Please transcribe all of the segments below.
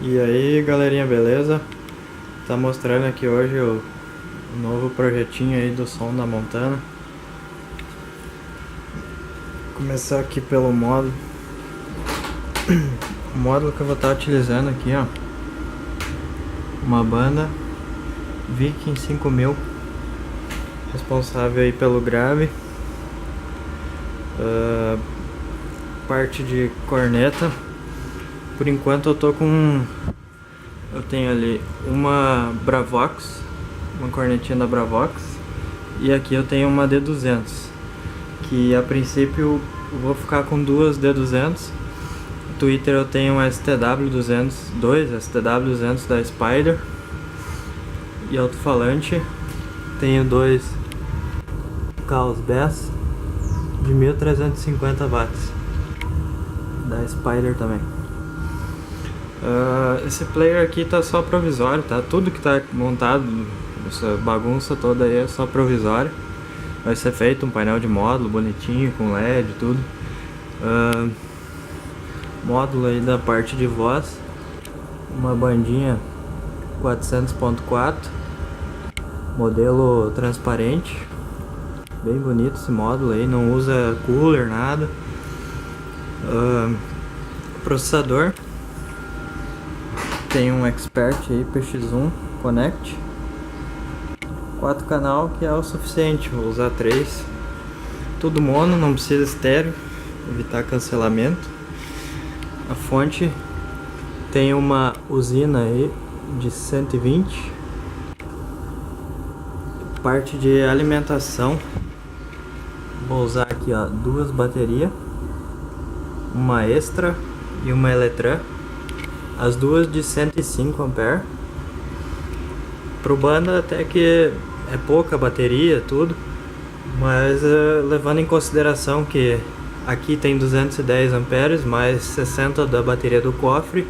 E aí galerinha, beleza? Tá mostrando aqui hoje o novo projetinho aí do som da Montana. Vou começar aqui pelo módulo. O módulo que eu vou estar utilizando aqui, ó, uma banda Viking 5000, responsável aí pelo grave, parte de corneta. Por enquanto eu tenho ali uma Bravox, uma cornetinha da Bravox, e aqui eu tenho uma D200, que a princípio eu vou ficar com duas D200. No Twitter eu tenho um STW200, dois STW200 da Spider, e alto-falante tenho dois Chaos Bass de 1350 watts da Spider também. Esse player aqui tá só provisório, tá? Tudo que tá montado, essa bagunça toda aí é só provisório. Vai ser feito um painel de módulo bonitinho, com LED e tudo. Módulo aí da parte de voz, uma bandinha 400.4, modelo transparente, bem bonito esse módulo aí, não usa cooler, nada. Processador, tem um Expert aí, PX1 Connect, 4 canal, que é o suficiente, vou usar 3, tudo mono, não precisa estéreo, evitar cancelamento. A fonte tem uma usina aí de 120, parte de alimentação, vou usar aqui, ó, duas baterias, uma extra e uma Eletran, as duas de 105 A. Pro banda até que é pouca bateria, tudo, mas levando em consideração que aqui tem 210 amperes, mais 60 da bateria do cofre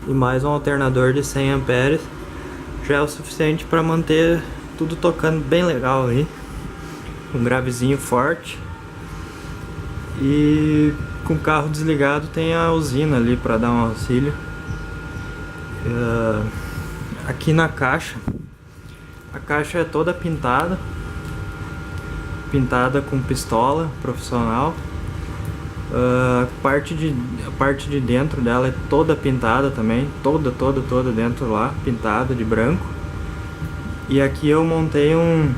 e mais um alternador de 100 amperes, já é o suficiente para manter tudo tocando bem legal aí, um gravezinho forte. E com o carro desligado tem a usina ali para dar um auxílio. Aqui na caixa, a caixa é toda pintada com pistola profissional. A parte de dentro dela é toda pintada também, toda dentro lá, pintada de branco. E aqui eu montei um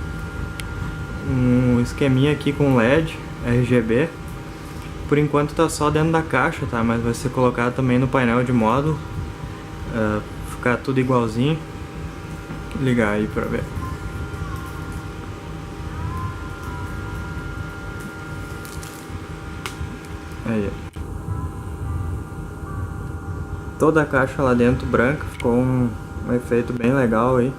esqueminha aqui com LED RGB. Por enquanto tá só dentro da caixa, tá? Mas vai ser colocado também no painel de módulo, ficar tudo igualzinho. Vou ligar aí pra ver. Aí, toda a caixa lá dentro branca, ficou um efeito bem legal aí.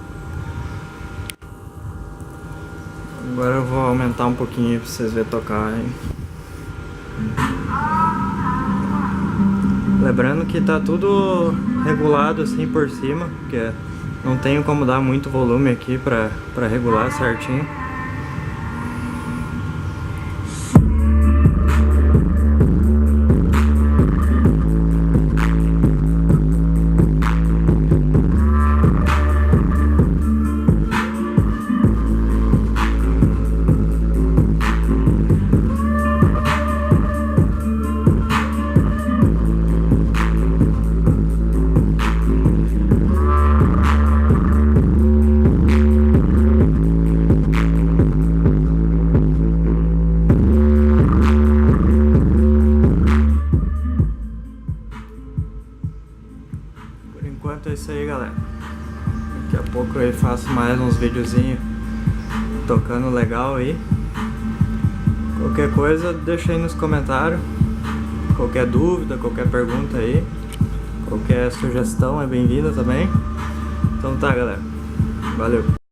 Agora eu vou aumentar um pouquinho pra vocês verem tocar, hein? Lembrando que tá tudo regulado assim por cima, porque não tenho como dar muito volume aqui pra regular certinho. Enquanto é isso aí, galera, daqui a pouco eu faço mais uns videozinhos tocando legal aí. Qualquer coisa deixa aí nos comentários, qualquer dúvida, qualquer pergunta aí, qualquer sugestão é bem-vinda também. Então tá, galera, valeu!